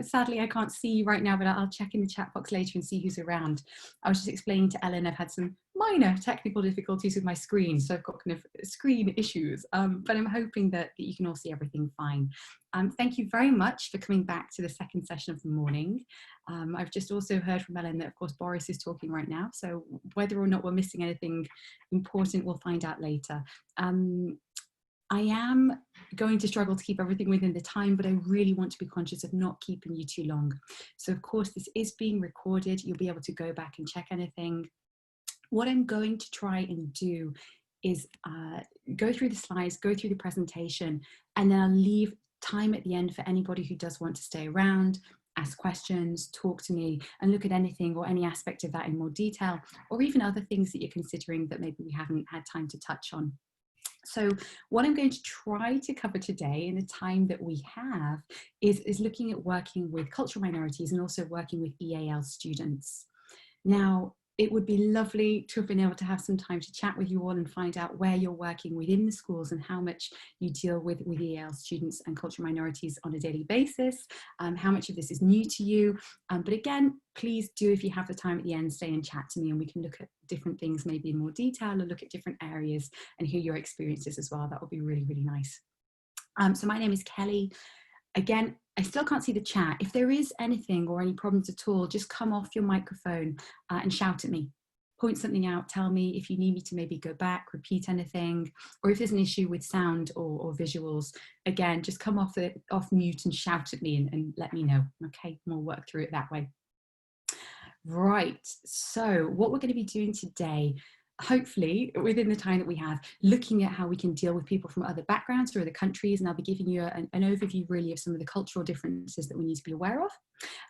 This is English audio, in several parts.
Sadly, I can't see you right now, but I'll check in the chat box later and see who's around. I was just explaining to Ellen, I've had some minor technical difficulties with my screen, so I've got kind of screen issues, but I'm hoping that you can all see everything fine. Thank you very much for coming back to the second session of the morning. I've just also heard from Ellen that, of course, Boris is talking right now, so whether or not we're missing anything important, we'll find out later. I am going to struggle to keep everything within the time, but I really want to be conscious of not keeping you too long. So of course, this is being recorded. You'll be able to go back and check anything. What I'm going to try and do is go through the slides, go through the presentation, and then I'll leave time at the end for anybody who does want to stay around, ask questions, talk to me, and look at anything or any aspect of that in more detail, or even other things that you're considering that maybe we haven't had time to touch on. So what I'm going to try to cover today in the time that we have is looking at working with cultural minorities and also working with EAL students. Now, it would be lovely to have been able to have some time to chat with you all and find out where you're working within the schools and how much you deal with EAL students and cultural minorities on a daily basis, how much of this is new to you. But again, please do, if you have the time at the end, stay and chat to me and we can look at different things maybe in more detail or look at different areas and hear your experiences as well. That would be really, really nice. So my name is Kelly. Again, I still can't see the chat. If there is anything or any problems at all, just come off your microphone and shout at me. Point something out, tell me if you need me to maybe go back, repeat anything, or if there's an issue with sound or visuals, again, just come off mute and shout at me and let me know, okay? And we'll work through it that way. Right, so what we're going to be doing today, hopefully within the time that we have, looking at how we can deal with people from other backgrounds or other countries, and I'll be giving you an overview really of some of the cultural differences that we need to be aware of.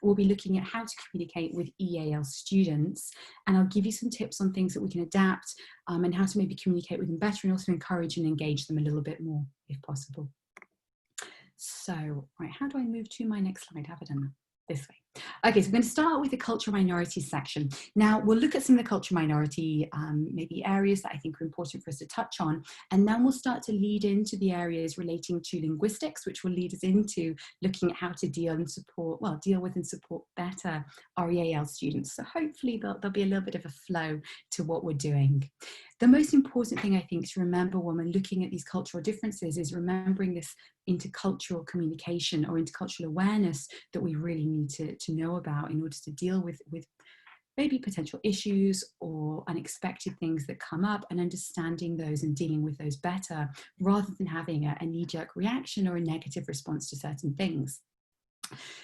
We'll be looking at how to communicate with EAL students, and I'll give you some tips on things that we can adapt and how to maybe communicate with them better and also encourage and engage them a little bit more if possible. So, right, how do I move to my next slide? Have I done that? This way. Okay, so we're going to start with the cultural minorities section. Now we'll look at some of the cultural minority maybe areas that I think are important for us to touch on, and then we'll start to lead into the areas relating to linguistics, which will lead us into looking at how to deal with and support better our EAL students. So hopefully there'll be a little bit of a flow to what we're doing. The most important thing I think to remember when we're looking at these cultural differences is remembering this intercultural communication or intercultural awareness that we really need to know about in order to deal with maybe potential issues or unexpected things that come up, and understanding those and dealing with those better rather than having a knee-jerk reaction or a negative response to certain things.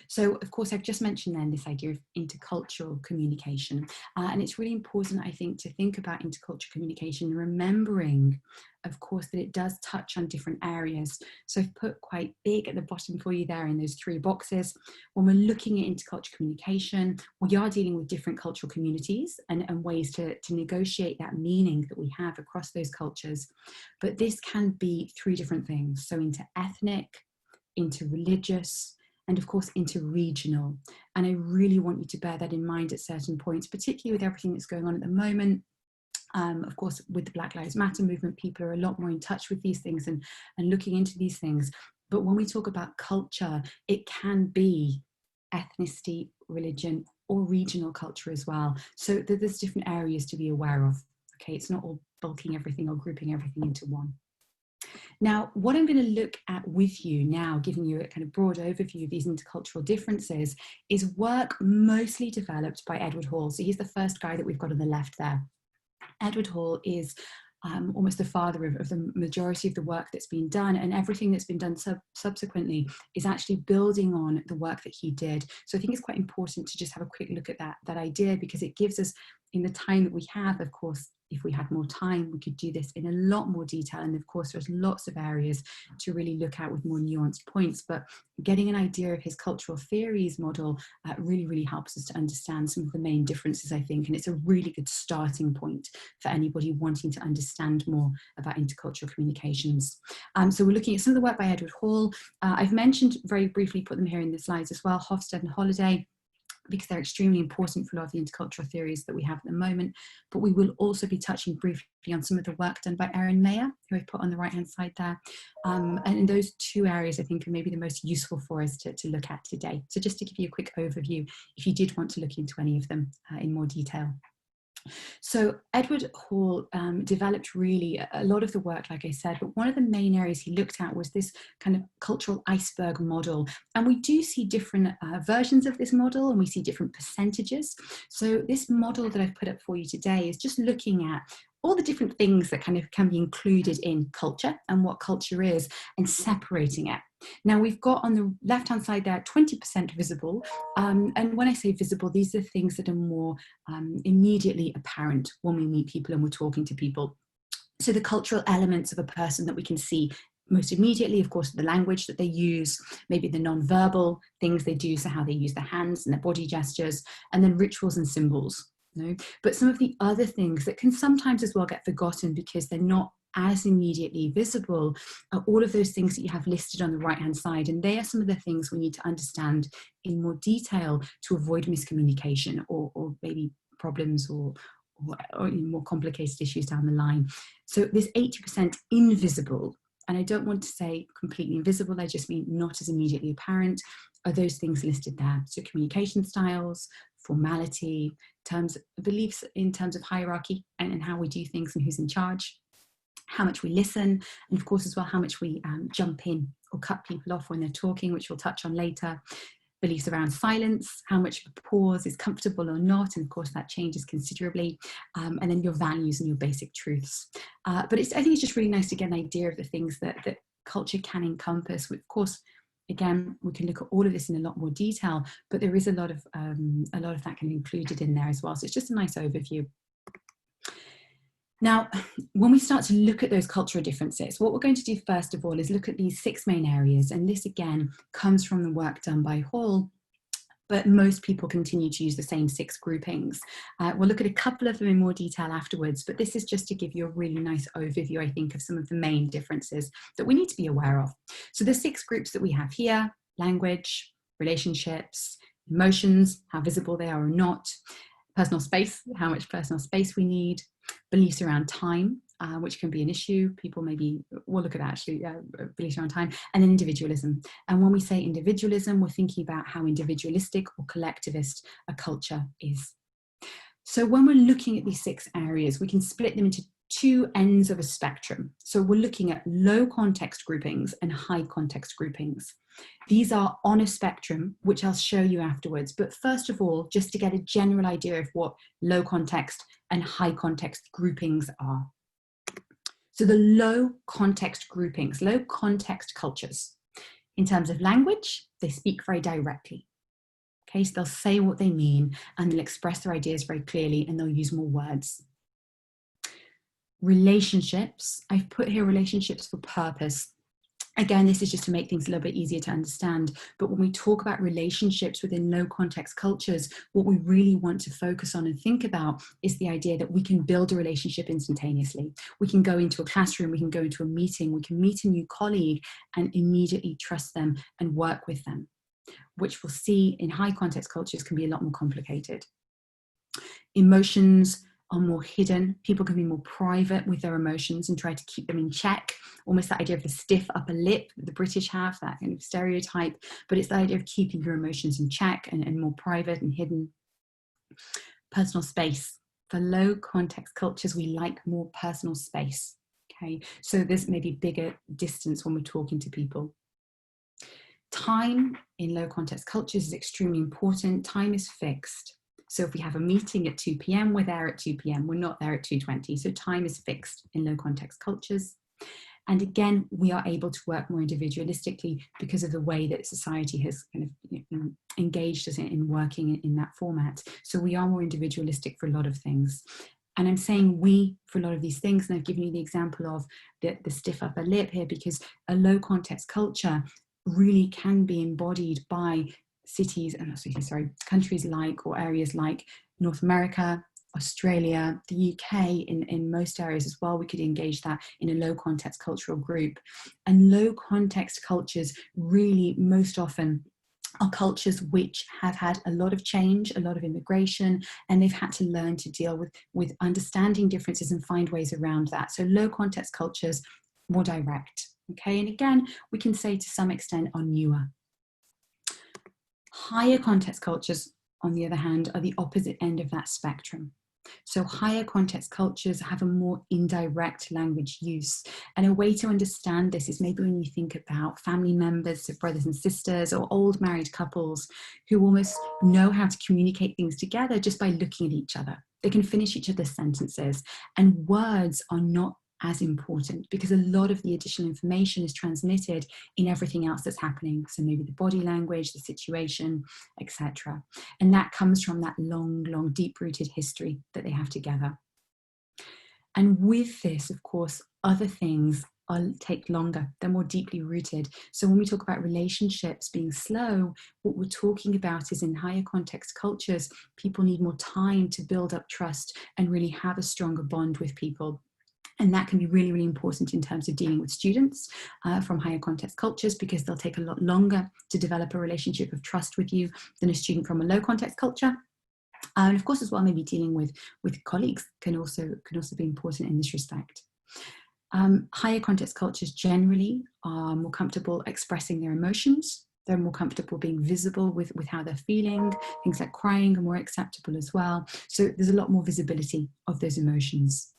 So, of course, I've just mentioned then this idea of intercultural communication, and it's really important, I think, to think about intercultural communication, remembering, of course, that it does touch on different areas. So I've put quite big at the bottom for you there in those 3 boxes. When we're looking at intercultural communication, we are dealing with different cultural communities and ways to negotiate that meaning that we have across those cultures. But this can be 3 different things. So interethnic, interreligious, and of course interregional. And I really want you to bear that in mind at certain points, particularly with everything that's going on at the moment. Of course, with the Black Lives Matter movement, people are a lot more in touch with these things and looking into these things. But when we talk about culture, it can be ethnicity, religion, or regional culture as well. So there's different areas to be aware of. Okay, it's not all bulking everything or grouping everything into one. Now, what I'm going to look at with you now, giving you a kind of broad overview of these intercultural differences, is work mostly developed by Edward Hall. So he's the first guy that we've got on the left there. Edward Hall is almost the father of the majority of the work that's been done, and everything that's been done subsequently is actually building on the work that he did. So I think it's quite important to just have a quick look at that idea, because it gives us, in the time that we have, of course, if we had more time, we could do this in a lot more detail. And of course, there's lots of areas to really look at with more nuanced points, but getting an idea of his cultural theories model really, really helps us to understand some of the main differences, I think. And it's a really good starting point for anybody wanting to understand more about intercultural communications. So we're looking at some of the work by Edward Hall. I've mentioned very briefly, put them here in the slides as well, Hofstede and Holiday. because they're extremely important for a lot of the intercultural theories that we have at the moment. But we will also be touching briefly on some of the work done by Erin Meyer, who I've put on the right-hand side there. And in those two areas, I think, are maybe the most useful for us to look at today. So just to give you a quick overview, if you did want to look into any of them in more detail. So Edward Hall developed really a lot of the work, like I said, but one of the main areas he looked at was this kind of cultural iceberg model. And we do see different versions of this model, and we see different percentages. So this model that I've put up for you today is just looking at all the different things that kind of can be included in culture and what culture is, and separating it. Now we've got on the left-hand side there 20% visible, and when I say visible, these are things that are more immediately apparent when we meet people and we're talking to people. So the cultural elements of a person that we can see most immediately, of course, the language that they use, maybe the non-verbal things they do, so how they use their hands and their body gestures, and then rituals and symbols. No? But some of the other things that can sometimes as well get forgotten because they're not as immediately visible are all of those things that you have listed on the right hand side, and they are some of the things we need to understand in more detail to avoid miscommunication or maybe problems or more complicated issues down the line. So this 80% invisible, and I don't want to say completely invisible, I just mean not as immediately apparent, are those things listed there. So communication styles, formality, terms, beliefs in terms of hierarchy and how we do things and who's in charge, how much we listen, and of course as well how much we jump in or cut people off when they're talking, which we'll touch on later. Beliefs around silence, how much a pause is comfortable or not, and of course that changes considerably, and then your values and your basic truths. But I think it's just really nice to get an idea of the things that culture can encompass. Of course, again, we can look at all of this in a lot more detail, but there is a lot of that kind of included in there as well. So it's just a nice overview. Now, when we start to look at those cultural differences, what we're going to do first of all is look at these 6 main areas. And this again comes from the work done by Hall, but most people continue to use the same 6 groupings. We'll look at a couple of them in more detail afterwards, but this is just to give you a really nice overview, I think, of some of the main differences that we need to be aware of. So the 6 groups that we have here: language, relationships, emotions, how visible they are or not, personal space, how much personal space we need, beliefs around time, which can be an issue. People maybe, we'll look at that actually, beliefs around time, and then individualism. And when we say individualism, we're thinking about how individualistic or collectivist a culture is. So when we're looking at these 6 areas, we can split them into 2 ends of a spectrum. So we're looking at low context groupings and high context groupings. These are on a spectrum, which I'll show you afterwards. But first of all, just to get a general idea of what low context and high context groupings are. So the low context groupings, low context cultures, in terms of language, they speak very directly. Okay, so they'll say what they mean and they'll express their ideas very clearly, and they'll use more words. Relationships, I've put here relationships for purpose. Again, this is just to make things a little bit easier to understand. But when we talk about relationships within low context cultures, what we really want to focus on and think about is the idea that we can build a relationship instantaneously. We can go into a classroom, we can go into a meeting, we can meet a new colleague and immediately trust them and work with them, which we'll see in high context cultures can be a lot more complicated. Emotions are more hidden. People can be more private with their emotions and try to keep them in check. Almost that idea of the stiff upper lip that the British have, that kind of stereotype, but it's the idea of keeping your emotions in check and more private and hidden. Personal space. For low context cultures, we like more personal space. Okay, so there's maybe bigger distance when we're talking to people. Time in low context cultures is extremely important. Time is fixed. So if we have a meeting at 2 p.m, we're there at 2 p.m, we're not there at 2:20. So time is fixed in low context cultures. And again, we are able to work more individualistically because of the way that society has kind of engaged us in working in that format. So we are more individualistic for a lot of things. And I'm saying we for a lot of these things, and I've given you the example of the stiff upper lip here, because a low context culture really can be embodied by countries like, or areas like North America, Australia, the UK, in most areas as well. We could engage that in a low context cultural group. And low context cultures really most often are cultures which have had a lot of change, a lot of immigration, and they've had to learn to deal with understanding differences and find ways around that. So low context cultures, more direct. Okay, and again, we can say to some extent are newer. Higher context cultures, on the other hand, are the opposite end of that spectrum. So higher context cultures have a more indirect language use. And a way to understand this is maybe when you think about family members, so brothers and sisters, or old married couples who almost know how to communicate things together just by looking at each other. They can finish each other's sentences, and words are not as important because a lot of the additional information is transmitted in everything else that's happening. So maybe the body language, the situation, etc. And that comes from that long, deep-rooted history that they have together. And with this, of course, other things take longer. They're more deeply rooted. So when we talk about relationships being slow, what we're talking about is in higher context cultures, people need more time to build up trust and really have a stronger bond with people. And that can be really, really important in terms of dealing with students from higher context cultures, because they'll take a lot longer to develop a relationship of trust with you than a student from a low context culture. And of course, as well, maybe dealing with colleagues can also be important in this respect. Higher context cultures generally are more comfortable expressing their emotions. They're more comfortable being visible with how they're feeling. Things like crying are more acceptable as well. So there's a lot more visibility of those emotions.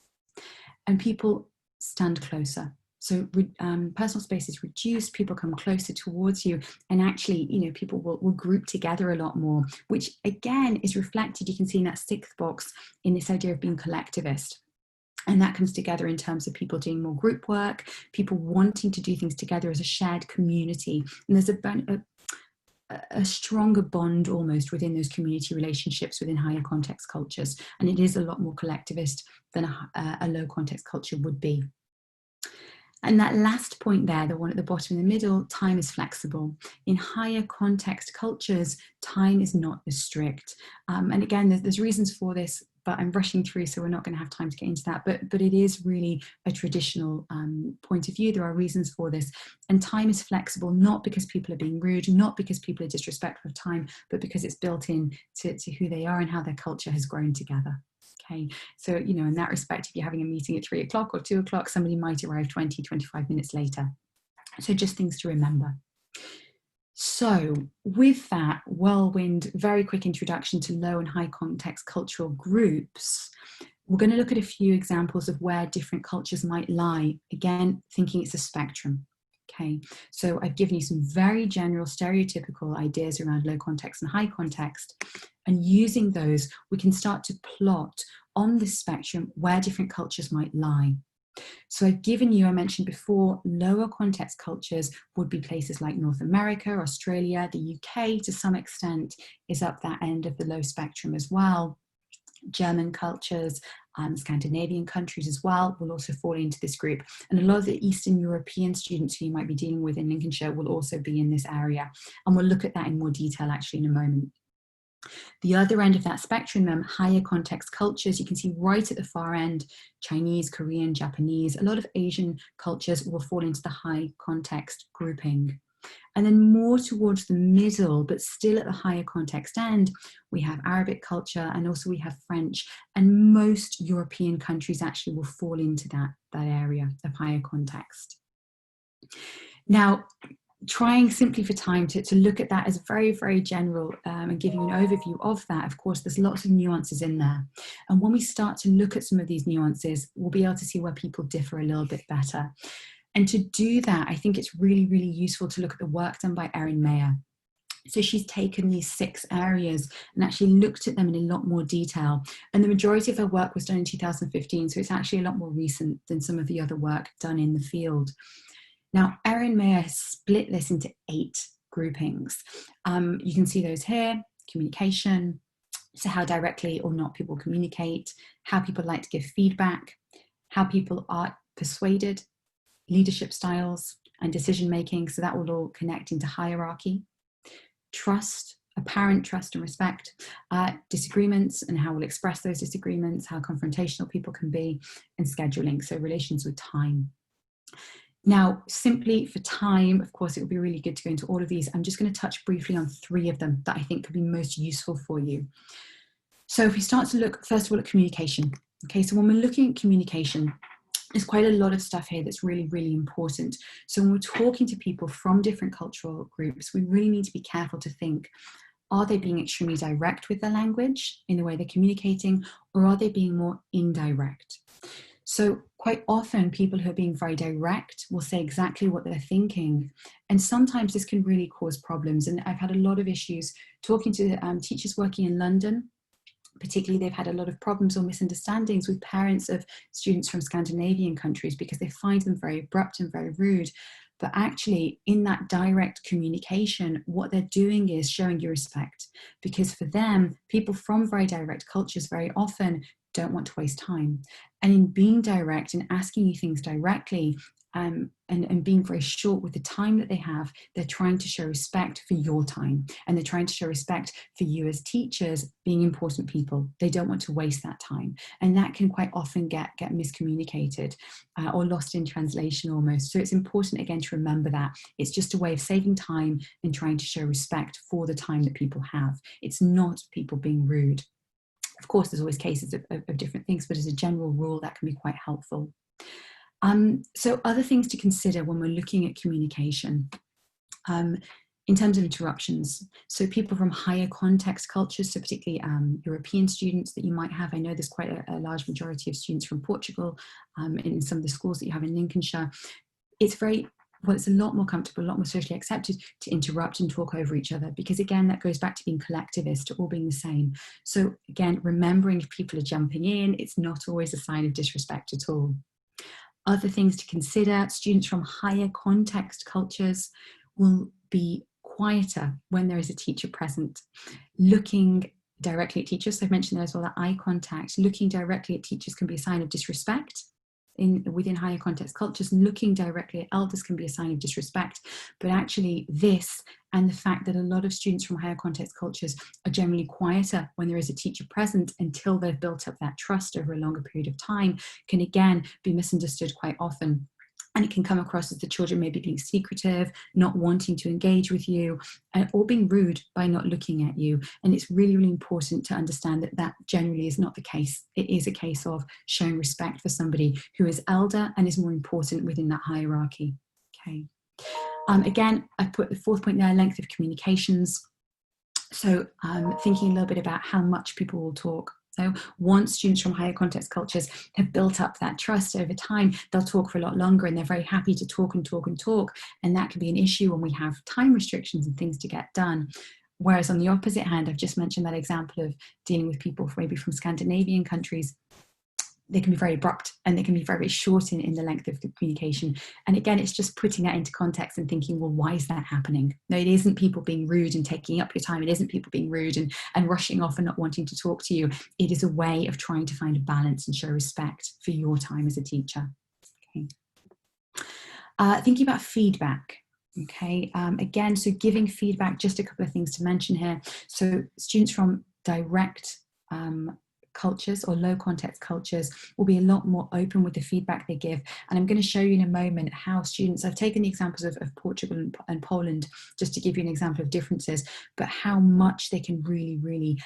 And people stand closer. So personal space is reduced, people come closer towards you, and actually, people will group together a lot more, which again is reflected, you can see in that sixth box, in this idea of being collectivist. And that comes together in terms of people doing more group work, people wanting to do things together as a shared community. And there's a stronger bond almost within those community relationships within higher context cultures. And it is a lot more collectivist than a low context culture would be. And that last point there, the one at the bottom in the middle, time is flexible. In higher context cultures, time is not as strict. And again, there's reasons for this, but I'm rushing through, so we're not going to have time to get into that. But it is really a traditional point of view. There are reasons for this. And time is flexible, not because people are being rude, not because people are disrespectful of time, but because it's built in to who they are and how their culture has grown together. Okay, so, in that respect, if you're having a meeting at 3 o'clock or 2 o'clock, somebody might arrive 20, 25 minutes later. So just things to remember. So with that whirlwind, very quick introduction to low and high context cultural groups, we're going to look at a few examples of where different cultures might lie. Again, thinking it's a spectrum. Okay, so I've given you some very general stereotypical ideas around low context and high context, and using those, we can start to plot on this spectrum where different cultures might lie. So I've given you, I mentioned before, lower context cultures would be places like North America, Australia, the UK to some extent is up that end of the low spectrum as well. German cultures, Scandinavian countries as well will also fall into this group. And a lot of the Eastern European students who you might be dealing with in Lincolnshire will also be in this area. And we'll look at that in more detail actually in a moment. The other end of that spectrum, higher context cultures, you can see right at the far end, Chinese, Korean, Japanese, a lot of Asian cultures will fall into the high context grouping. And then more towards the middle, but still at the higher context end, we have Arabic culture and also we have French. And most European countries actually will fall into that area of higher context. Now, trying simply for time to look at that as very, very general and give you an overview of that, of course, there's lots of nuances in there. And when we start to look at some of these nuances, we'll be able to see where people differ a little bit better. And to do that, I think it's really, really useful to look at the work done by Erin Meyer. So she's taken these 6 areas and actually looked at them in a lot more detail. And the majority of her work was done in 2015, so it's actually a lot more recent than some of the other work done in the field. Now, Erin Meyer has split this into 8 groupings. You can see those here: communication, so how directly or not people communicate, how people like to give feedback, how people are persuaded, leadership styles, and decision-making, so that will all connect into hierarchy, trust, apparent trust and respect, disagreements and how we'll express those disagreements, how confrontational people can be, and scheduling, so relations with time. Now, simply for time, of course, it would be really good to go into all of these. I'm just going to touch briefly on 3 of them that I think could be most useful for you. So if we start to look, first of all, at communication. Okay, so when we're looking at communication, there's quite a lot of stuff here that's really, really important. So when we're talking to people from different cultural groups, we really need to be careful to think, are they being extremely direct with their language in the way they're communicating, or are they being more indirect? So quite often people who are being very direct will say exactly what they're thinking. And sometimes this can really cause problems. And I've had a lot of issues talking to teachers working in London. Particularly, they've had a lot of problems or misunderstandings with parents of students from Scandinavian countries because they find them very abrupt and very rude. But actually, in that direct communication, what they're doing is showing you respect. Because for them, people from very direct cultures very often don't want to waste time. And in being direct and asking you things directly, and being very short with the time that they have, they're trying to show respect for your time. And they're trying to show respect for you as teachers being important people. They don't want to waste that time. And that can quite often get miscommunicated or lost in translation almost. So it's important, again, to remember that. It's just a way of saving time and trying to show respect for the time that people have. It's not people being rude. Of course, there's always cases of different things, but as a general rule, that can be quite helpful. So other things to consider when we're looking at communication in terms of interruptions. So people from higher context cultures, so particularly European students that you might have. I know there's quite a large majority of students from Portugal in some of the schools that you have in Lincolnshire. It's a lot more comfortable, a lot more socially accepted to interrupt and talk over each other, because again, that goes back to being collectivist, to all being the same. So again, remembering if people are jumping in, it's not always a sign of disrespect at all. Other things to consider, students from higher context cultures will be quieter when there is a teacher present. Looking directly at teachers, so I've mentioned there as well, that eye contact, looking directly at teachers can be a sign of disrespect. Within higher context cultures, looking directly at elders can be a sign of disrespect. But actually this, and the fact that a lot of students from higher context cultures are generally quieter when there is a teacher present until they've built up that trust over a longer period of time, can again be misunderstood quite often. And it can come across as the children maybe being secretive, not wanting to engage with you, or being rude by not looking at you. And it's really, really important to understand that that generally is not the case. It is a case of showing respect for somebody who is elder and is more important within that hierarchy. Okay. Again, I put the 4th point there, length of communications. So thinking a little bit about how much people will talk. So once students from higher context cultures have built up that trust over time, they'll talk for a lot longer, and they're very happy to talk and talk and talk. And that can be an issue when we have time restrictions and things to get done. Whereas on the opposite hand, I've just mentioned that example of dealing with people maybe from Scandinavian countries. They can be very abrupt and they can be very, very short in the length of the communication. And again, it's just putting that into context and thinking, well, why is that happening? No, it isn't people being rude and taking up your time. It isn't people being rude and rushing off and not wanting to talk to you. It is a way of trying to find a balance and show respect for your time as a teacher. Okay. Thinking about feedback. Okay, again, so giving feedback, just a couple of things to mention here. So students from direct cultures or low context cultures will be a lot more open with the feedback they give. And I'm going to show you in a moment how students, I've taken the examples of Portugal and Poland just to give you an example of differences, but how much they can really, really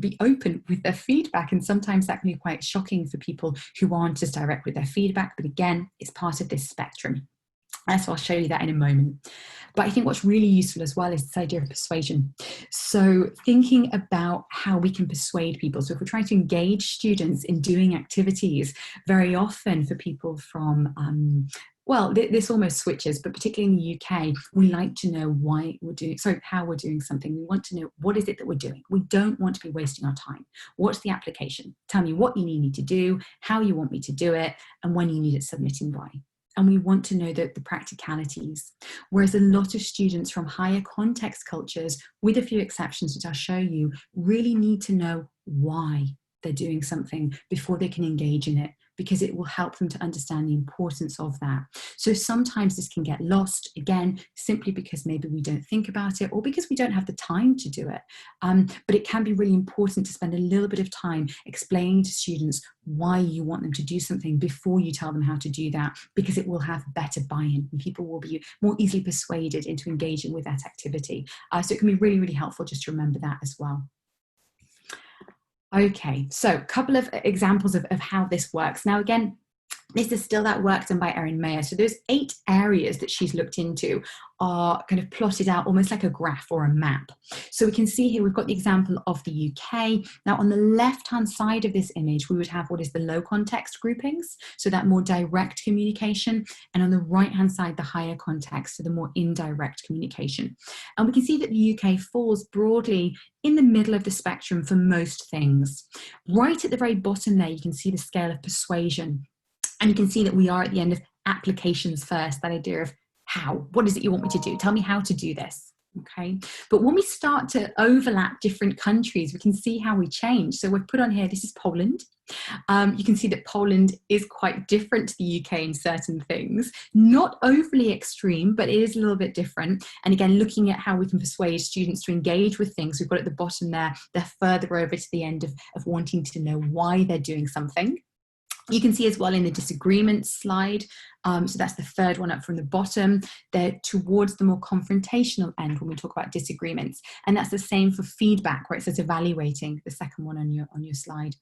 be open with their feedback. And sometimes that can be quite shocking for people who aren't as direct with their feedback. But again, it's part of this spectrum. And so I'll show you that in a moment. But I think what's really useful as well is this idea of persuasion. So thinking about how we can persuade people. So if we're trying to engage students in doing activities, very often for people from, well, this almost switches, but particularly in the UK, we like to know why we're doing, how we're doing something. We want to know, what is it that we're doing? We don't want to be wasting our time. What's the application? Tell me what you need me to do, how you want me to do it, and when you need it submitting by. And we want to know the practicalities. Whereas a lot of students from higher context cultures, with a few exceptions which I'll show you, really need to know why they're doing something before they can engage in it. because it will help them to understand the importance of that. So sometimes this can get lost, again, simply because maybe we don't think about it or because we don't have the time to do it. But it can be really important to spend a little bit of time explaining to students why you want them to do something before you tell them how to do that, because it will have better buy-in and people will be more easily persuaded into engaging with that activity. So it can be really, really helpful just to remember that as well. Okay, so a couple of examples of how this works. Now, again, this is still that work done by Erin Meyer. So those 8 areas that she's looked into are kind of plotted out almost like a graph or a map. So we can see here, we've got the example of the UK. Now on the left-hand side of this image, we would have what is the low context groupings, so that more direct communication, and on the right-hand side, the higher context, so the more indirect communication. And we can see that the UK falls broadly in the middle of the spectrum for most things. Right at the very bottom there, you can see the scale of persuasion. And you can see that we are at the end of applications first, that idea of how, what is it you want me to do? Tell me how to do this, okay? But when we start to overlap different countries, we can see how we change. So we've put on here, this is Poland. You can see that Poland is quite different to the UK in certain things, not overly extreme, but it is a little bit different. And again, looking at how we can persuade students to engage with things, we've got at the bottom there, they're further over to the end of wanting to know why they're doing something. You can see as well in the disagreements slide, so that's the third one up from the bottom, they're towards the more confrontational end when we talk about disagreements. And that's the same for feedback, where it says evaluating, the second one on your slide.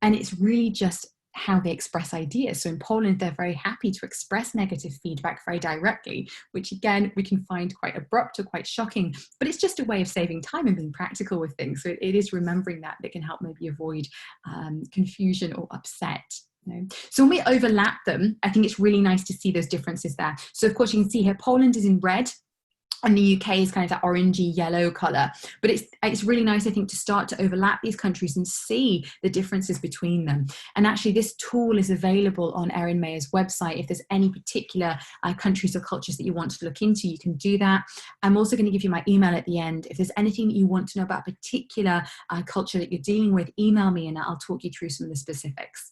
And it's really just how they express ideas. So in Poland, they're very happy to express negative feedback very directly, which again, we can find quite abrupt or quite shocking, but it's just a way of saving time and being practical with things. So it is remembering that can help maybe avoid confusion or upset. You know? So when we overlap them, I think it's really nice to see those differences there. So of course you can see here, Poland is in red, and the UK is kind of that orangey yellow colour. But it's really nice, I think, to start to overlap these countries and see the differences between them. And actually this tool is available on Erin Meyer's website. If there's any particular countries or cultures that you want to look into, you can do that. I'm also going to give you my email at the end. If there's anything that you want to know about a particular culture that you're dealing with, email me and I'll talk you through some of the specifics.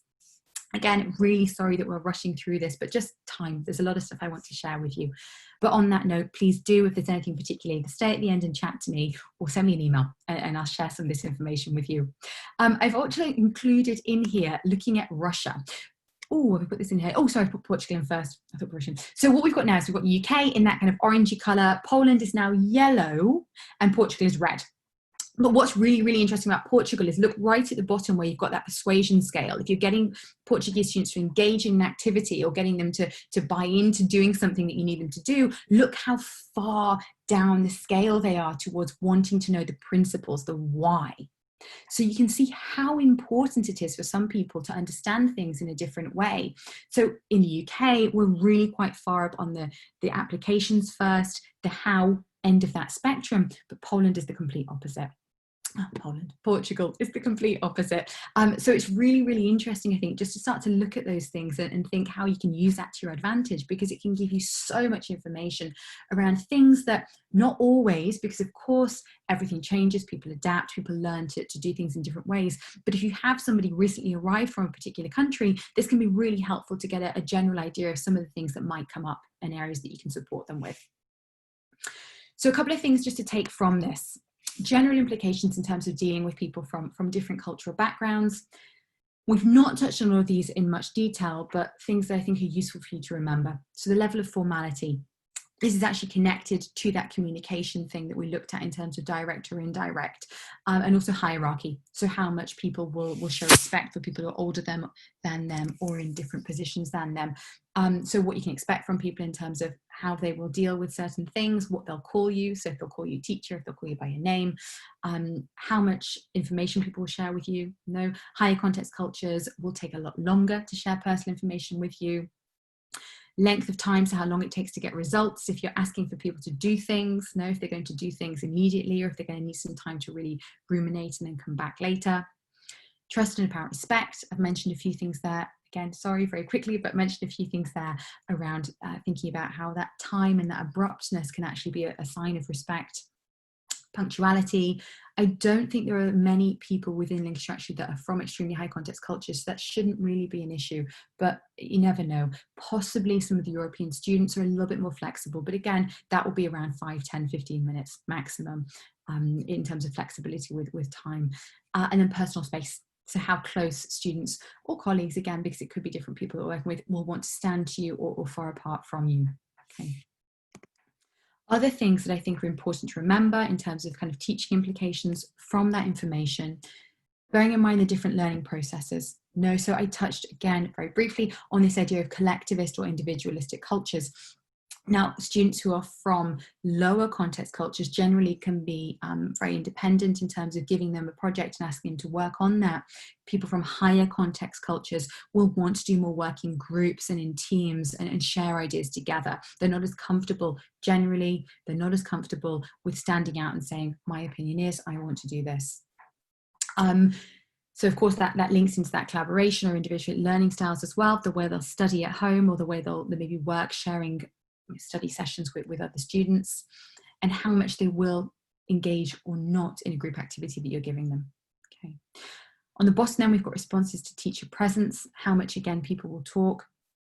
Again, really sorry that we're rushing through this, but just time. There's a lot of stuff I want to share with you. But on that note, please do, if there's anything particular, either stay at the end and chat to me or send me an email and I'll share some of this information with you. I've actually included in here looking at Russia. Oh, have we put this in here? Oh, sorry, I put Portugal in first. I thought Russian. So what we've got now is we've got the UK in that kind of orangey colour. Poland is now yellow and Portugal is red. But what's really, really interesting about Portugal is look right at the bottom where you've got that persuasion scale. If you're getting Portuguese students to engage in an activity or getting them to buy into doing something that you need them to do, look how far down the scale they are towards wanting to know the principles, the why. So you can see how important it is for some people to understand things in a different way. So in the UK, we're really quite far up on the applications first, the how end of that spectrum, but Poland is the complete opposite. Portugal is the complete opposite. So it's really, really interesting, I think, just to start to look at those things and think how you can use that to your advantage, because it can give you so much information around things that not always, because of course everything changes, people adapt, people learn to do things in different ways. But if you have somebody recently arrived from a particular country, this can be really helpful to get a general idea of some of the things that might come up and areas that you can support them with. So a couple of things just to take from this. General implications in terms of dealing with people from different cultural backgrounds. We've not touched on all of these in much detail, but things that I think are useful for you to remember. So the level of formality. This is actually connected to that communication thing that we looked at in terms of direct or indirect, and also hierarchy. So how much people will show respect for people who are older than them or in different positions than them. So what you can expect from people in terms of how they will deal with certain things, what they'll call you. So if they'll call you teacher, if they'll call you by your name, how much information people will share with you. No, higher context cultures will take a lot longer to share personal information with you. Length of time, so how long it takes to get results. If you're asking for people to do things, know if they're going to do things immediately or if they're going to need some time to really ruminate and then come back later. Trust and apparent respect. I've mentioned a few things there. Again, sorry, very quickly, but mentioned a few things there around thinking about how that time and that abruptness can actually be a sign of respect. Punctuality. I don't think there are many people within Linguistic actually that are from extremely high context cultures, so that shouldn't really be an issue, but you never know. Possibly some of the European students are a little bit more flexible, but again, that will be around 5, 10, 15 minutes maximum in terms of flexibility with time. And then personal space. So how close students or colleagues, again, because it could be different people that we're working with, will want to stand to you or far apart from you. Okay. Other things that I think are important to remember in terms of kind of teaching implications from that information, bearing in mind the different learning processes. So I touched again very briefly on this idea of collectivist or individualistic cultures. Now, students who are from lower context cultures generally can be very independent in terms of giving them a project and asking them to work on that. People from higher context cultures will want to do more work in groups and in teams and share ideas together. They're not as comfortable, generally, they're not as comfortable with standing out and saying, my opinion is, I want to do this. So of course that links into that collaboration or individual learning styles as well, the way they'll study at home or the way they'll maybe work sharing study sessions with other students, and how much they will engage or not in a group activity that you're giving them. Okay. On the bottom then we've got responses to teacher presence, how much again people will talk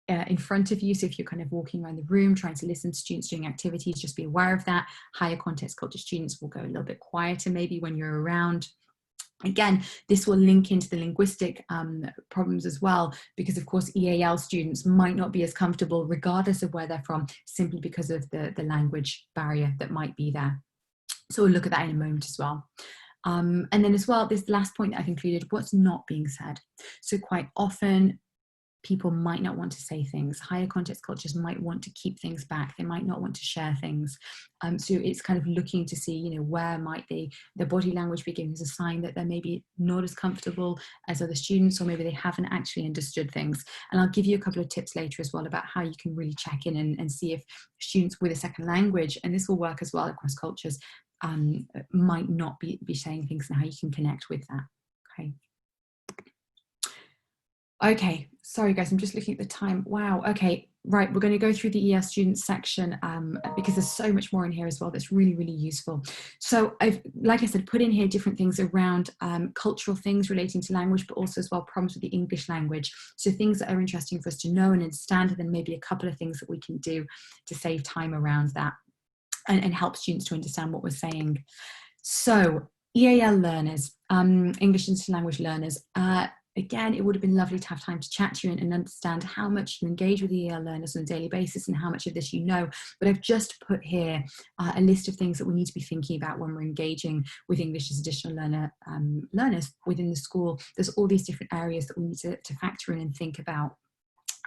in front of you. So if you're kind of walking around the room trying to listen to students doing activities, just be aware of that. Higher context culture students will go a little bit quieter maybe when you're around. Again, this will link into the linguistic problems as well, because of course EAL students might not be as comfortable regardless of where they're from, simply because of the language barrier that might be there. So we'll look at that in a moment as well. And then as well, this last point that I've included, what's not being said. So quite often people might not want to say things. Higher context cultures might want to keep things back. They might not want to share things. So it's kind of looking to see, where might their body language be given as a sign that they're maybe not as comfortable as other students, or maybe they haven't actually understood things. And I'll give you a couple of tips later as well about how you can really check in and see if students with a second language, and this will work as well across cultures, might not be saying things, and how you can connect with that. Okay, sorry guys, I'm just looking at the time. Wow, okay, right, we're going to go through the EL students section because there's so much more in here as well that's really, really useful. So I've, like I said, put in here different things around cultural things relating to language, but also as well problems with the English language. So things that are interesting for us to know and understand, and then maybe a couple of things that we can do to save time around that and help students to understand what we're saying. So EAL learners, English English Language learners, again, it would have been lovely to have time to chat to you and understand how much you engage with EAL learners on a daily basis and how much of this you know. But I've just put here a list of things that we need to be thinking about when we're engaging with English as additional learners within the school. There's all these different areas that we need to factor in and think about.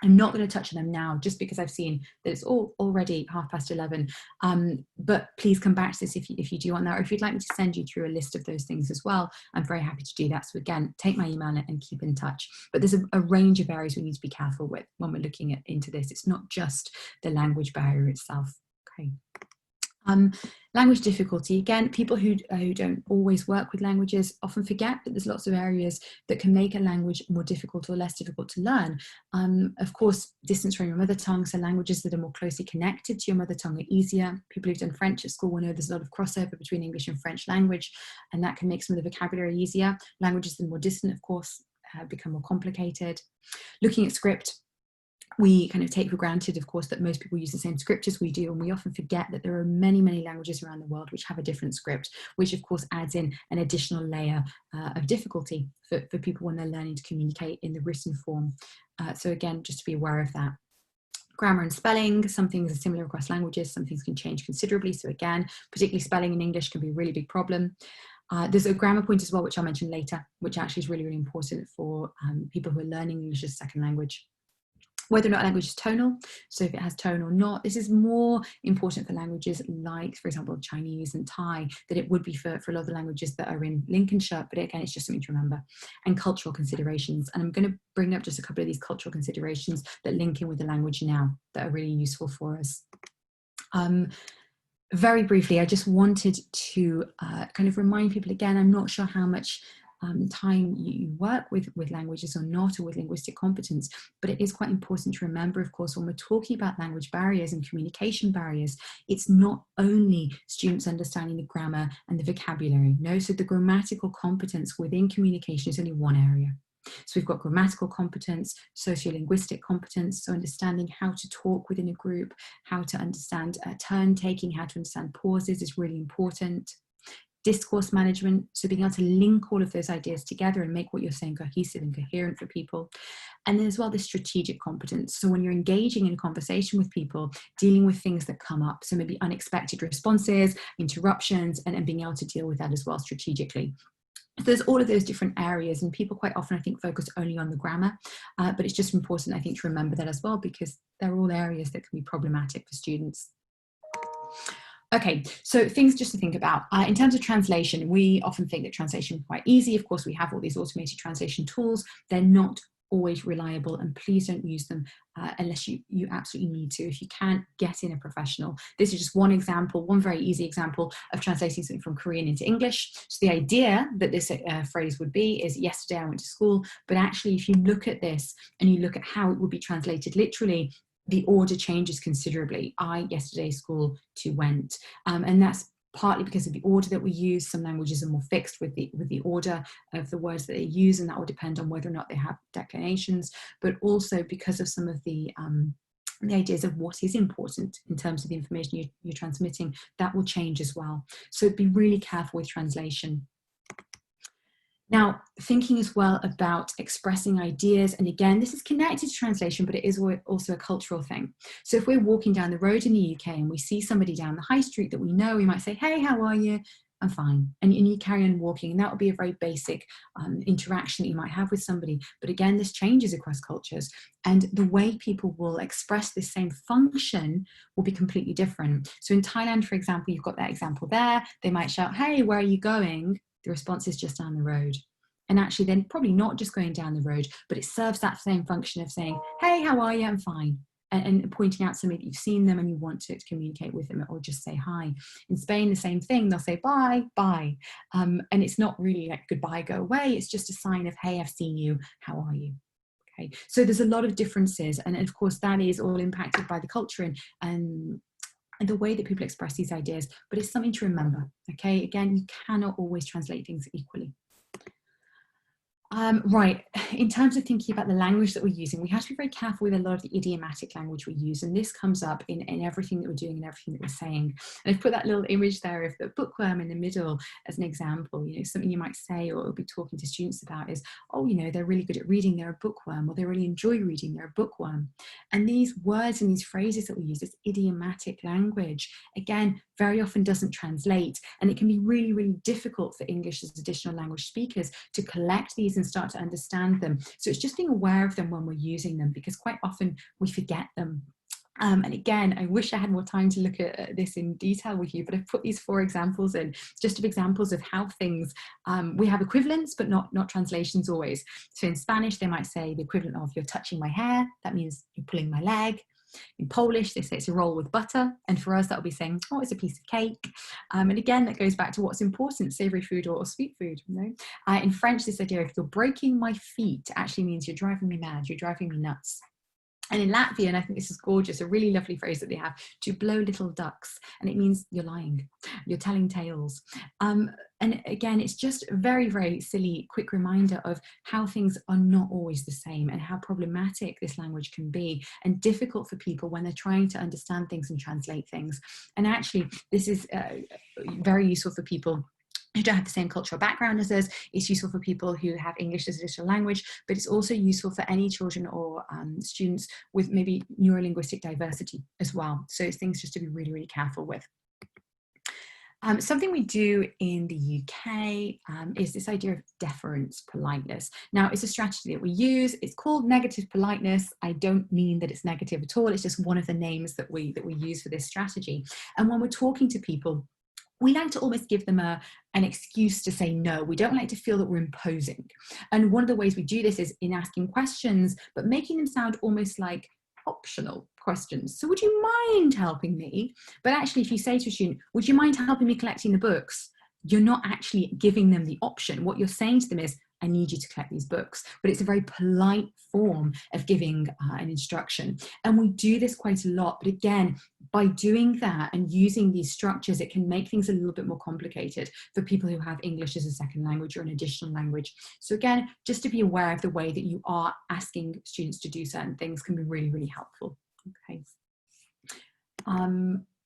I'm not going to touch on them now, just because I've seen that it's already 11:30. But please come back to this if you do want that, or if you'd like me to send you through a list of those things as well. I'm very happy to do that. So again, take my email and keep in touch. But there's a range of areas we need to be careful with when we're looking into this. It's not just the language barrier itself. Okay. Language difficulty, again, people who don't always work with languages often forget that there's lots of areas that can make a language more difficult or less difficult to learn. Of course, distance from your mother tongue, so languages that are more closely connected to your mother tongue are easier. People who've done French at school will know there's a lot of crossover between English and French language, and that can make some of the vocabulary easier. Languages that are more distant, of course, become more complicated. Looking at script, we kind of take for granted, of course, that most people use the same script as we do, and we often forget that there are many, many languages around the world which have a different script, which of course adds in an additional layer of difficulty for people when they're learning to communicate in the written form. So again, just to be aware of that. Grammar and spelling, some things are similar across languages, some things can change considerably. So again, particularly spelling in English can be a really big problem. There's a grammar point as well, which I'll mention later, which actually is really, really important for people who are learning English as a second language. Whether or not a language is tonal, so if it has tone or not. This is more important for languages like, for example, Chinese and Thai, than it would be for a lot of the languages that are in Lincolnshire, but again, it's just something to remember. And cultural considerations, and I'm going to bring up just a couple of these cultural considerations that link in with the language now that are really useful for us. Very briefly, I just wanted to kind of remind people again, I'm not sure how much time you work with languages or not, or with linguistic competence. But it is quite important to remember, of course, when we're talking about language barriers and communication barriers, it's not only students understanding the grammar and the vocabulary. No, so the grammatical competence within communication is only one area. So we've got grammatical competence, sociolinguistic competence, so understanding how to talk within a group, how to understand turn taking, how to understand pauses is really important. Discourse management, so being able to link all of those ideas together and make what you're saying cohesive and coherent for people. And then as well, the strategic competence. So when you're engaging in a conversation with people, dealing with things that come up, so maybe unexpected responses, interruptions, and being able to deal with that as well strategically. So there's all of those different areas, and people quite often, I think, focus only on the grammar, but it's just important, I think, to remember that as well, because they're all areas that can be problematic for students. Okay, so things just to think about. In terms of translation, we often think that translation is quite easy. Of course, we have all these automated translation tools. They're not always reliable, and please don't use them unless you absolutely need to. If you can't, get in a professional. This is just one example, one very easy example of translating something from Korean into English. So the idea that this phrase would be is, yesterday I went to school, but actually if you look at this and you look at how it would be translated literally, the order changes considerably. I, yesterday, school, to, went. And that's partly because of the order that we use. Some languages are more fixed with the order of the words that they use, and that will depend on whether or not they have declinations, but also because of some of the ideas of what is important in terms of the information you're transmitting, that will change as well. So be really careful with translation. Now, thinking as well about expressing ideas, and again, this is connected to translation, but it is also a cultural thing. So if we're walking down the road in the UK and we see somebody down the high street that we know, we might say, hey, how are you? I'm fine. And you carry on walking, and that would be a very basic interaction that you might have with somebody. But again, this changes across cultures, and the way people will express this same function will be completely different. So in Thailand, for example, you've got that example there. They might shout, hey, where are you going? The response is just down the road. And actually then probably not just going down the road, but it serves that same function of saying, hey, how are you? I'm fine. And pointing out somebody that you've seen them and you want to communicate with them, or just say hi. In Spain, the same thing. They'll say bye, bye. And it's not really like goodbye, go away. It's just a sign of, hey, I've seen you. How are you? Okay. So there's a lot of differences. And of course, that is all impacted by the culture and the way that people express these ideas, but it's something to remember, okay? Again, you cannot always translate things equally. Right, in terms of thinking about the language that we're using, we have to be very careful with a lot of the idiomatic language we use, and this comes up in everything that we're doing and everything that we're saying. And I've put that little image there of the bookworm in the middle as an example. You know, something you might say or be talking to students about is, oh, you know, they're really good at reading, they're a bookworm, or they really enjoy reading, they're a bookworm. And these words and these phrases that we use, this idiomatic language, again, very often doesn't translate, and it can be really, really difficult for English as additional language speakers to collect these and start to understand them. So it's just being aware of them when we're using them, because quite often we forget them. And again, I wish I had more time to look at this in detail with you, but I've put these 4 examples in, just of examples of how things, we have equivalents, but not translations always. So in Spanish, they might say the equivalent of, you're touching my hair. That means you're pulling my leg. In Polish, they say it's a roll with butter. And for us, that would be saying, oh, it's a piece of cake. And again, that goes back to what's important, savory food or sweet food. You know? In French, this idea of you're breaking my feet actually means you're driving me mad, you're driving me nuts. And in Latvian, and I think this is gorgeous, a really lovely phrase that they have, to blow little ducks. And it means you're lying, you're telling tales. And again, it's just a very, very silly, quick reminder of how things are not always the same and how problematic this language can be and difficult for people when they're trying to understand things and translate things. And actually, this is very useful for people who don't have the same cultural background as us. It's useful for people who have English as additional language, but it's also useful for any children or students with maybe neurolinguistic diversity as well. So it's things just to be really, really careful with. Something we do in the UK is this idea of deference politeness. Now, it's a strategy that we use. It's called negative politeness. I don't mean that it's negative at all. It's just one of the names that we use for this strategy. And when we're talking to people, we like to almost give them an excuse to say no. We don't like to feel that we're imposing. And one of the ways we do this is in asking questions, but making them sound almost like optional questions. So would you mind helping me? But actually, if you say to a student, would you mind helping me collecting the books? you're not actually giving them the option. What you're saying to them is, I need you to collect these books. But it's a very polite form of giving an instruction. And we do this quite a lot. But again, by doing that and using these structures, it can make things a little bit more complicated for people who have English as a second language or an additional language. So again, just to be aware of the way that you are asking students to do certain things can be really, really helpful. Okay.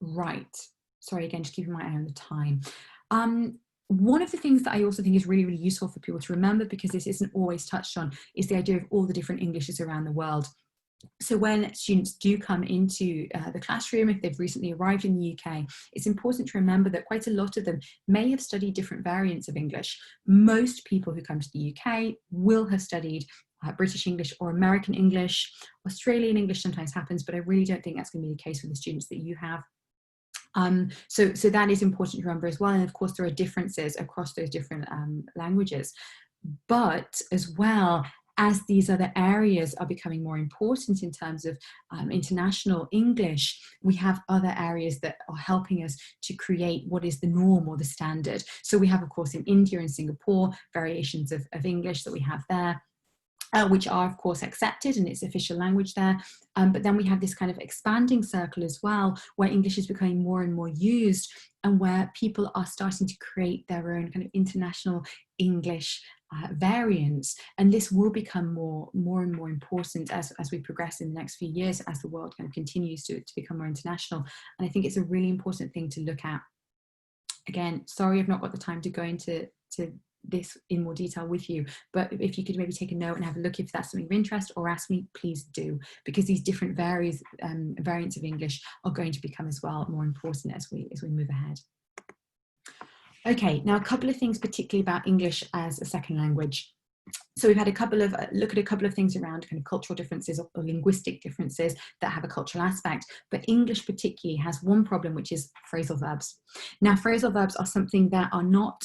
Right. Sorry, again, just keeping my eye on the time. One of the things that I also think is really, really useful for people to remember, because this isn't always touched on, is the idea of all the different Englishes around the world. So when students do come into the classroom, if they've recently arrived in the UK, it's important to remember that quite a lot of them may have studied different variants of English. Most people who come to the UK will have studied British English or American English. Australian English sometimes happens, but I really don't think that's going to be the case for the students that you have. So that is important to remember as well. And of course, there are differences across those different languages. But as well, as these other areas are becoming more important in terms of international English, we have other areas that are helping us to create what is the norm or the standard. So we have, of course, in India and Singapore, variations of English that we have there. Which are, of course, accepted and it's official language there. But then we have this kind of expanding circle as well, where English is becoming more and more used and where people are starting to create their own kind of international English variants. And this will become more and more important as we progress in the next few years, as the world kind of continues to become more international. And I think it's a really important thing to look at. Again, sorry I've not got the time to go into this in more detail with you, but if you could maybe take a note and have a look if that's something of interest, or ask me, please do, because these different variants of English are going to become as well more important as we move ahead. Okay, now a couple of things particularly about English as a second language. So we've had look at a couple of things around kind of cultural differences or linguistic differences that have a cultural aspect, but English particularly has one problem, which is phrasal verbs. Now, phrasal verbs are something that are not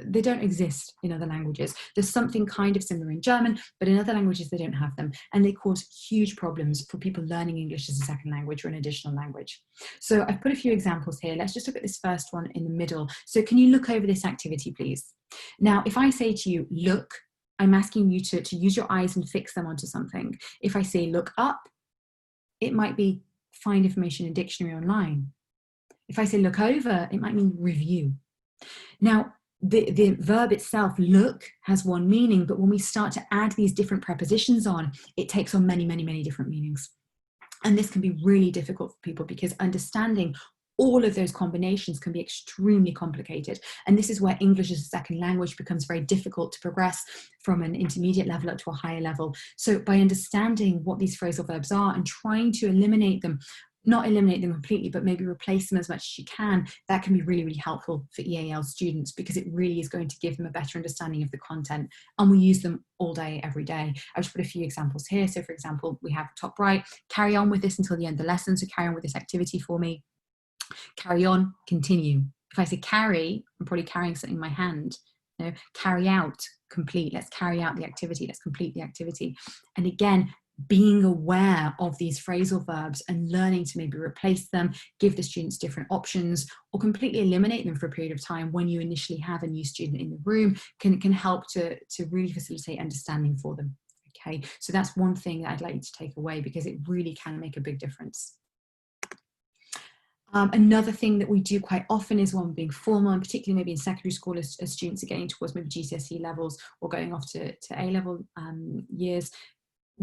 they don't exist in other languages. There's something kind of similar in German, but in other languages they don't have them, and they cause huge problems for people learning English as a second language or an additional language. So I've put a few examples here. Let's just look at this first one in the middle. So can you look over this activity, please? Now, if I say to you, look, I'm asking you to use your eyes and fix them onto something. If I say look up, it might be find information in a dictionary online. If I say look over, it might mean review. Now, the verb itself, look, has one meaning, but when we start to add these different prepositions on, it takes on many, many, many different meanings. And this can be really difficult for people because understanding all of those combinations can be extremely complicated. And this is where English as a second language becomes very difficult to progress from an intermediate level up to a higher level. So by understanding what these phrasal verbs are and trying to eliminate them, not eliminate them completely, but maybe replace them as much as you can, that can be really, really helpful for EAL students, because it really is going to give them a better understanding of the content. And we use them all day, every day. I've just put a few examples here. So for example, we have top right, carry on with this until the end of the lesson. So carry on with this activity for me. Carry on, continue. If I say carry, I'm probably carrying something in my hand. You know, carry out, complete. Let's carry out the activity. Let's complete the activity. And again, being aware of these phrasal verbs and learning to maybe replace them, give the students different options, or completely eliminate them for a period of time when you initially have a new student in the room can help to really facilitate understanding for them. Okay, so that's one thing that I'd like you to take away, because it really can make a big difference. Another thing that we do quite often is one being formal, and particularly maybe in secondary school as students are getting towards maybe GCSE levels or going off to A-level years,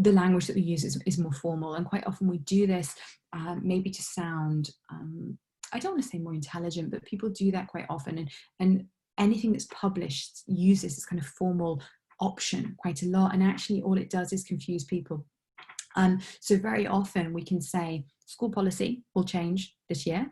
the language that we use is more formal. And quite often we do this maybe to sound, I don't want to say more intelligent, but people do that quite often. And anything that's published uses this kind of formal option quite a lot. And actually all it does is confuse people. So very often we can say school policy will change this year.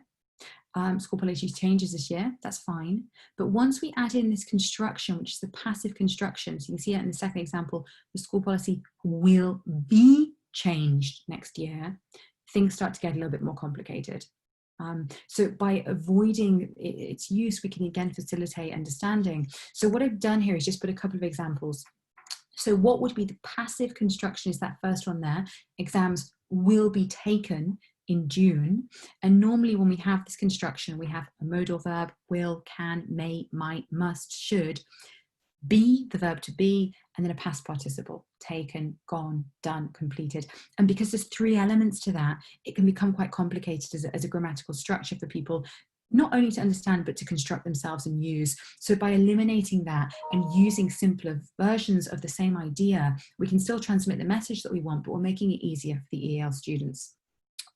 School policy changes this year, that's fine. But once we add in this construction, which is the passive construction, so you can see that in the second example, the school policy will be changed next year, things start to get a little bit more complicated. So by avoiding its use, we can again facilitate understanding. So what I've done here is just put a couple of examples. So what would be the passive construction is that first one there, exams will be taken in June. And normally when we have this construction, we have a modal verb, will, can, may, might, must, should, be, the verb to be, and then a past participle, taken, gone, done, completed. And because there's 3 elements to that, it can become quite complicated as a grammatical structure for people, not only to understand, but to construct themselves and use. So by eliminating that and using simpler versions of the same idea, we can still transmit the message that we want, but we're making it easier for the EAL students.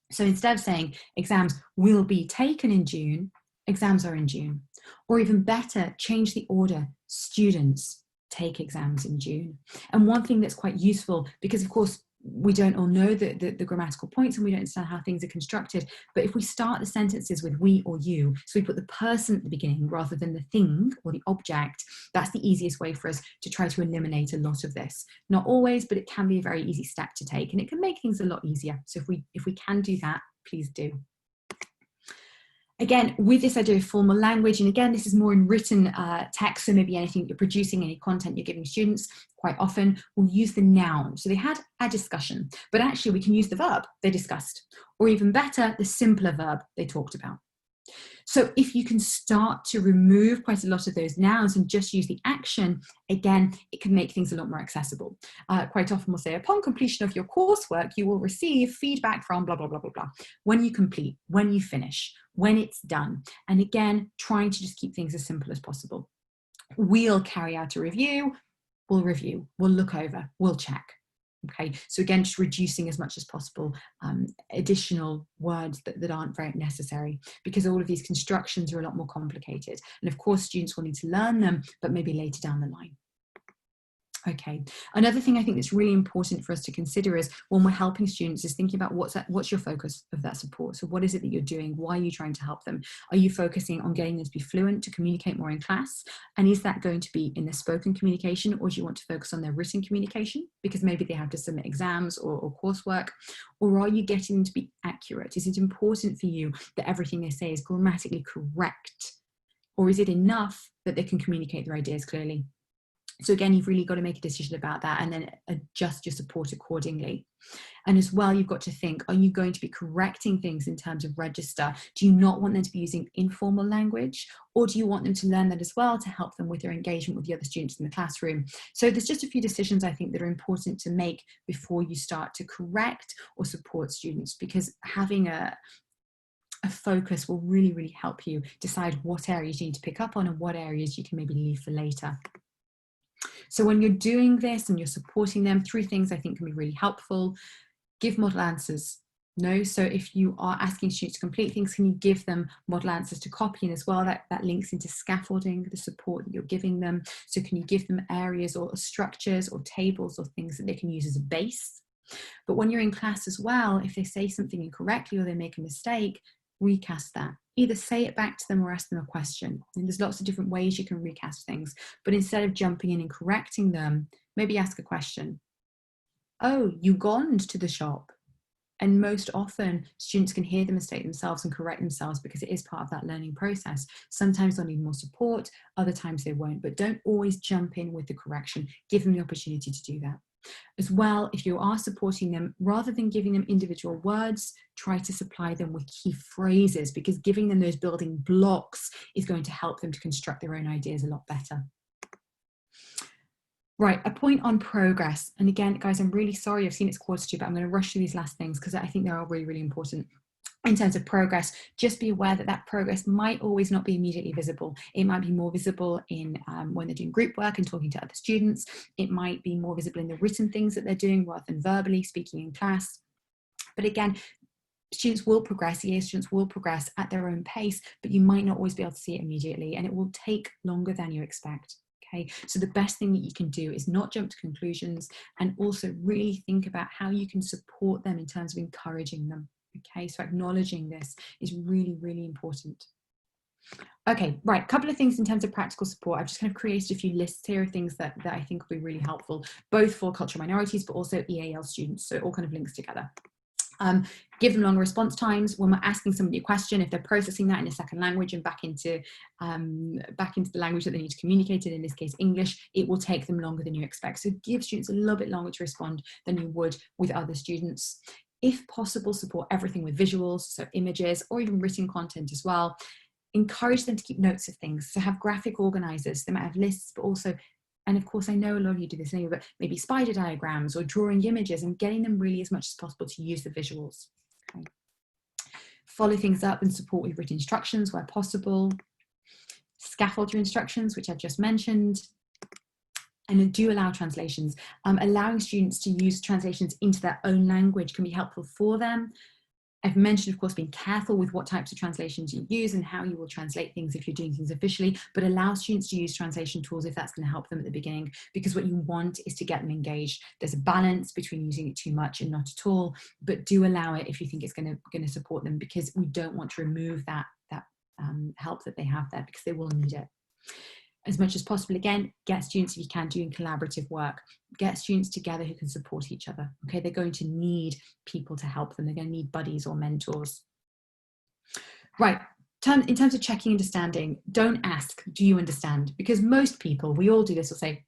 So instead of saying exams will be taken in June, exams are in June. Or even better, change the order, students take exams in June. And one thing that's quite useful, because of course we don't all know the grammatical points and we don't understand how things are constructed, but if we start the sentences with we or you, so we put the person at the beginning rather than the thing or the object, that's the easiest way for us to try to eliminate a lot of this. Not always, but it can be a very easy step to take, and it can make things a lot easier. So if we can do that, please do. Again, with this idea of formal language, and again, this is more in written text, so maybe anything you're producing, any content you're giving students, quite often we'll use the noun. So they had a discussion, but actually we can use the verb they discussed, or even better, the simpler verb they talked about. So if you can start to remove quite a lot of those nouns and just use the action, again, it can make things a lot more accessible. Quite often we'll say, upon completion of your coursework, you will receive feedback from blah, blah, blah, blah, blah. When you complete, when you finish, when it's done. And again, trying to just keep things as simple as possible. We'll carry out a review, we'll look over, we'll check. Okay, so again, just reducing as much as possible additional words that aren't very necessary, because all of these constructions are a lot more complicated. And of course, students will need to learn them, but maybe later down the line. Okay, another thing I think that's really important for us to consider is when we're helping students is thinking about what's your focus of that support. So what is it that you're doing? Why are you trying to help them? Are you focusing on getting them to be fluent, to communicate more in class? And is that going to be in their spoken communication, or do you want to focus on their written communication? Because maybe they have to submit exams or coursework. Or are you getting them to be accurate? Is it important for you that everything they say is grammatically correct? Or is it enough that they can communicate their ideas clearly? So again, you've really got to make a decision about that and then adjust your support accordingly. And as well, you've got to think, are you going to be correcting things in terms of register? Do you not want them to be using informal language? Or do you want them to learn that as well to help them with their engagement with the other students in the classroom? So there's just a few decisions I think that are important to make before you start to correct or support students, because having a focus will really, really help you decide what areas you need to pick up on and what areas you can maybe leave for later. So when you're doing this and you're supporting them, 3 things I think can be really helpful. Give model answers. No, so if you are asking students to complete things, can you give them model answers to copy in as well? That links into scaffolding, the support that you're giving them. So can you give them areas or structures or tables or things that they can use as a base? But when you're in class as well, if they say something incorrectly or they make a mistake, recast that. Either say it back to them or ask them a question. And there's lots of different ways you can recast things, but instead of jumping in and correcting them, maybe ask a question. Oh, you gone to the shop? And most often students can hear the mistake themselves and correct themselves because it is part of that learning process. Sometimes they'll need more support, other times they won't, but don't always jump in with the correction. Give them the opportunity to do that. As well, if you are supporting them, rather than giving them individual words, try to supply them with key phrases, because giving them those building blocks is going to help them to construct their own ideas a lot better. Right, a point on progress. And again, guys, I'm really sorry, I've seen it's 1:45, but I'm going to rush through these last things because I think they are really, really important. In terms of progress, just be aware that progress might always not be immediately visible. It might be more visible in when they're doing group work and talking to other students. It might be more visible in the written things that they're doing rather than verbally speaking in class. But again, students will progress, EA students will progress at their own pace, but you might not always be able to see it immediately, and it will take longer than you expect. Okay, so the best thing that you can do is not jump to conclusions, and also really think about how you can support them in terms of encouraging them. Okay, so acknowledging this is really, really important. Okay, right, a couple of things in terms of practical support. I've just kind of created a few lists here of things that I think will be really helpful, both for cultural minorities, but also EAL students, so it all kind of links together. Give them longer response times when we're asking somebody a question. If they're processing that in a second language and back into the language that they need to communicate in this case English, it will take them longer than you expect. So give students a little bit longer to respond than you would with other students. If possible, support everything with visuals, so images, or even written content as well. Encourage them to keep notes of things. So have graphic organizers. They might have lists, but also, and of course, I know a lot of you do this anyway, but maybe spider diagrams or drawing images and getting them really as much as possible to use the visuals. Okay. Follow things up and support with written instructions where possible. Scaffold your instructions, which I've just mentioned. And then do allow translations. Allowing students to use translations into their own language can be helpful for them. I've mentioned, of course, being careful with what types of translations you use and how you will translate things if you're doing things officially, but allow students to use translation tools if that's going to help them at the beginning, because what you want is to get them engaged. There's a balance between using it too much and not at all, but do allow it if you think it's going to support them, because we don't want to remove that help that they have there, because they will need it. As much as possible, again, get students, if you can, doing collaborative work. Get students together who can support each other. Okay, they're going to need people to help them. They're going to need buddies or mentors. Right, in terms of checking understanding, don't ask, do you understand? Because most people, we all do this, will say,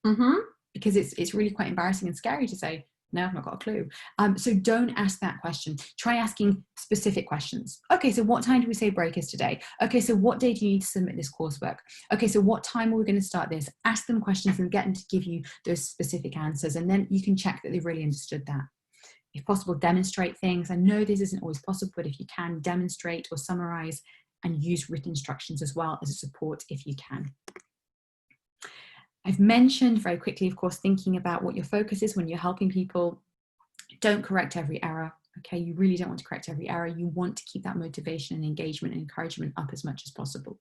because it's really quite embarrassing and scary to say, no, I've not got a clue. So don't ask that question. Try asking specific questions. Okay, so what time do we say break is today? Okay, so what day do you need to submit this coursework? Okay, so what time are we going to start this? Ask them questions and get them to give you those specific answers, and then you can check that they've really understood that. If possible, demonstrate things. I know this isn't always possible, but if you can, demonstrate or summarize, and use written instructions as well as a support if you can. I've mentioned very quickly, of course, thinking about what your focus is when you're helping people. Don't correct every error. Okay, you really don't want to correct every error. You want to keep that motivation and engagement and encouragement up as much as possible.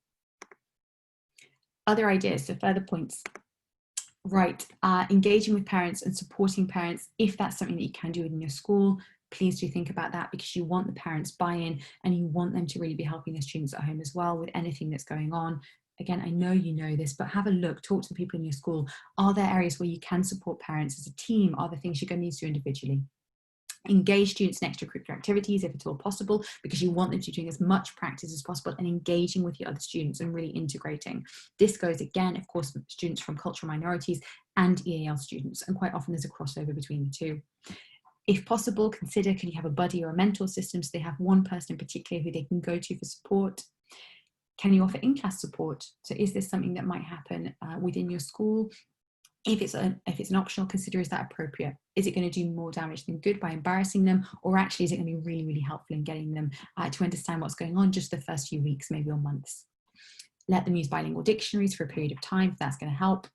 Other ideas, so further points. Right, engaging with parents and supporting parents. If that's something that you can do within your school, please do think about that, because you want the parents' buy-in and you want them to really be helping their students at home as well with anything that's going on. Again, I know you know this, but have a look, talk to the people in your school. Are there areas where you can support parents as a team? Are there things you're going to need to do individually? Engage students in extracurricular activities if at all possible, because you want them to be doing as much practice as possible and engaging with your other students and really integrating. This goes again, of course, with students from cultural minorities and EAL students, and quite often there's a crossover between the two. If possible, consider, can you have a buddy or a mentor system so they have one person in particular who they can go to for support? Can you offer in-class support? So is this something that might happen within your school? If it's an optional, consider, is that appropriate? Is it going to do more damage than good by embarrassing them? Or actually is it going to be really, really helpful in getting them to understand what's going on just the first few weeks, maybe or months? Let them use bilingual dictionaries for a period of time if that's going to help.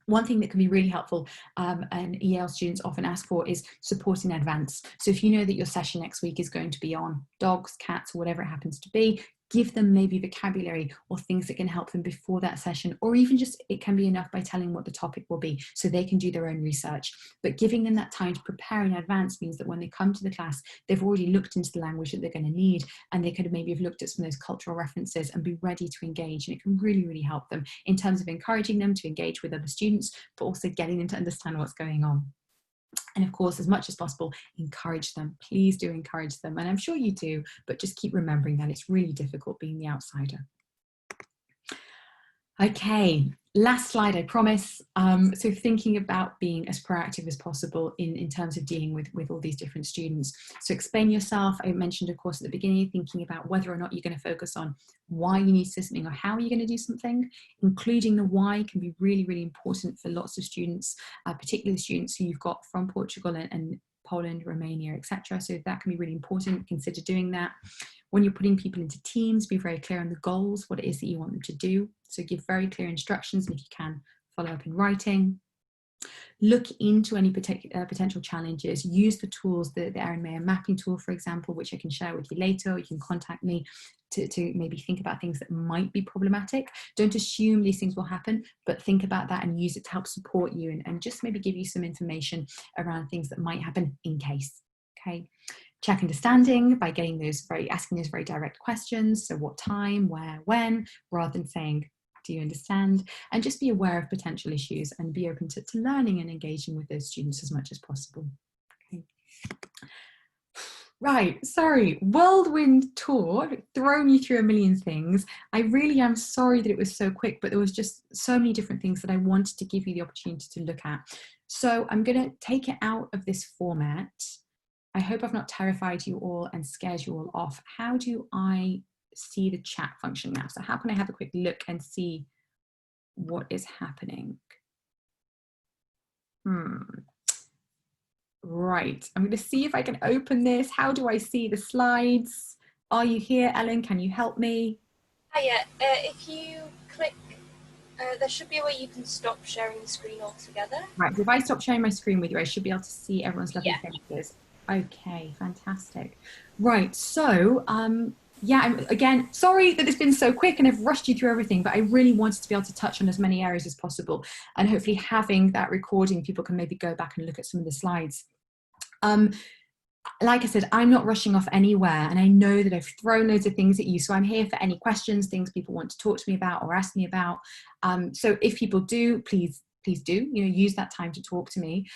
One thing that can be really helpful and EAL students often ask for is support in advance. So if you know that your session next week is going to be on dogs, cats, or whatever it happens to be, give them maybe vocabulary or things that can help them before that session, or even just, it can be enough by telling what the topic will be so they can do their own research. But giving them that time to prepare in advance means that when they come to the class, they've already looked into the language that they're going to need, and they could maybe have looked at some of those cultural references and be ready to engage. And it can really, really help them in terms of encouraging them to engage with other students, but also getting them to understand what's going on. And of course, as much as possible, encourage them. Please do encourage them. And I'm sure you do, but just keep remembering that it's really difficult being the outsider. Okay, last slide, I promise. So thinking about being as proactive as possible in terms of dealing with all these different students. So explain yourself. I mentioned, of course, at the beginning, thinking about whether or not you're going to focus on why you need to do something or how you're going to do something. Including the why can be really, really important for lots of students, particularly students who you've got from Portugal and Poland, Romania, etc. So that can be really important. Consider doing that. When you're putting people into teams, be very clear on the goals, what it is that you want them to do. So give very clear instructions, and if you can, follow up in writing. Look into any potential challenges. Use the tools, the Erin Meyer mapping tool, for example, which I can share with you later, or you can contact me to maybe think about things that might be problematic. Don't assume these things will happen, but think about that and use it to help support you and just maybe give you some information around things that might happen in case. Okay. Check understanding by getting asking those very direct questions. So what time, where, when, rather than saying, do you understand? And just be aware of potential issues and be open to learning and engaging with those students as much as possible. Okay. Right, sorry, whirlwind tour, thrown you through a million things. I really am sorry that it was so quick, but there was just so many different things that I wanted to give you the opportunity to look at. So I'm going to take it out of this format I hope I've not terrified you all and scared you all off. How do I see the chat function now? So how can I have a quick look and see what is happening? Right, I'm going to see if I can open this. How do I see the slides? Are you here, Ellen? Can you help me? Hiya, if you click, there should be a way you can stop sharing the screen altogether. Right, so if I stop sharing my screen with you, I should be able to see everyone's lovely Yeah. faces. Okay, fantastic. Right, so yeah, again, sorry that it's been so quick and I've rushed you through everything, but I really wanted to be able to touch on as many areas as possible. And hopefully having that recording, people can maybe go back and look at some of the slides. Like I said, I'm not rushing off anywhere, and I know that I've thrown loads of things at you, so I'm here for any questions, things people want to talk to me about or ask me about. So if people do, please do, you know, use that time to talk to me.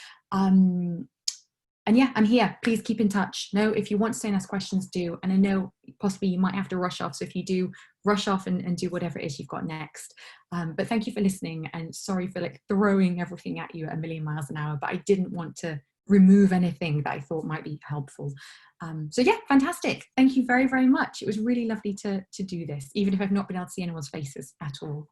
And yeah, I'm here. Please keep in touch. No, if you want to stay and ask questions, do. And I know possibly you might have to rush off, so if you do, rush off and do whatever it is you've got next. But thank you for listening, and sorry for like throwing everything at you at a million miles an hour, but I didn't want to remove anything that I thought might be helpful. So yeah, fantastic. Thank you very, very much. It was really lovely to do this, even if I've not been able to see anyone's faces at all.